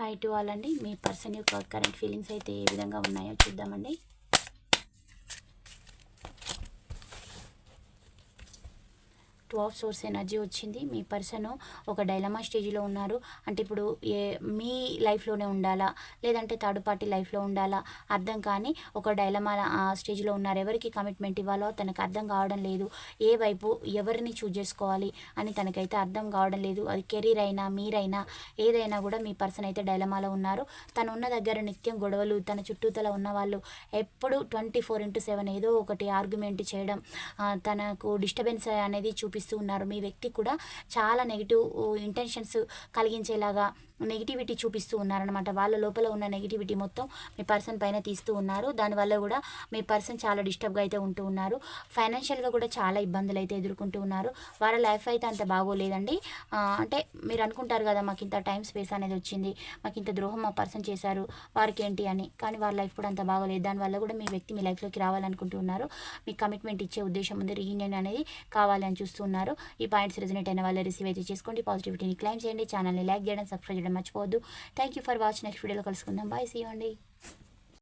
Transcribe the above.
Hi to all అండి. మీ person యొక్క current feelings అయితే ఏ విధంగా ఉన్నాయో చూద్దామండి. 2 ఆఫ్ సోర్స్ ఎనర్జీ వచ్చింది. మీ పర్సన్ ఒక డైలమా స్టేజ్లో ఉన్నారు. అంటే ఇప్పుడు మీ లైఫ్లోనే ఉండాలా, లేదంటే థర్డ్ పార్టీ లైఫ్లో ఉండాలా, అర్థం కానీ ఒక డైలమా స్టేజ్లో ఉన్నారు. ఎవరికి కమిట్మెంట్ ఇవ్వాలో తనకు అర్థం కావడం లేదు. ఏ వైపు ఎవరిని చూజ్ చేసుకోవాలి అని తనకైతే అర్థం కావడం లేదు. అది కెరీర్ అయినా మీరైనా ఏదైనా కూడా మీ పర్సన్ అయితే డైలమాలో ఉన్నారు. తను ఉన్న దగ్గర నిత్యం గొడవలు, తన చుట్టూతల ఉన్న వాళ్ళు ఎప్పుడు 24/7 ఏదో ఒకటి ఆర్గ్యుమెంట్ చేయడం, తనకు డిస్టర్బెన్స్ అనేది చూపిస్తూ ఉన్నారు. మీ వ్యక్తి కూడా చాలా నెగిటివ్ ఇంటెన్షన్స్ కలిగించేలాగా నెగిటివిటీ చూపిస్తూ ఉన్నారనమాట. వాళ్ళ లోపల ఉన్న నెగిటివిటీ మొత్తం మీ పర్సన్ పైన తీస్తూ ఉన్నారు. దానివల్ల కూడా మీ పర్సన్ చాలా డిస్టర్బ్గా అయితే ఉంటూ ఉన్నారు. ఫైనాన్షియల్గా కూడా చాలా ఇబ్బందులు అయితే ఎదుర్కొంటూ ఉన్నారు. వాళ్ళ లైఫ్ అయితే అంత బాగోలేదండి. అంటే మీరు అనుకుంటారు కదా, మాకు ఇంత టైం స్పేస్ అనేది వచ్చింది, మాకు ఇంత ద్రోహం మా పర్సన్ చేశారు, వారికి ఏంటి అని. కానీ వాళ్ళ లైఫ్ కూడా అంత బాగోలేదు. దానివల్ల కూడా మీ వ్యక్తి మీ లైఫ్లోకి రావాలనుకుంటూ ఉన్నారు. మీకు కమిట్మెంట్ ఇచ్చే ఉద్దేశం ఉంది. రీయూనియన్ అనేది కావాలని చూస్తున్నారు. ఈ పాయింట్స్ రెజనేట్ అయిన వాళ్ళు రిసీవ్ అయితే చేసుకోండి. పాజిటివిటీని క్లైమ్ చేయండి. ఛానల్ని లైక్ చేయడం, సబ్స్క్రైబ్ చేయడం మర్చిపోవద్దు. Thank you for watching. Next వీడియోలో కలుసుకుందాం. బాయ్, సీ యూ అండి.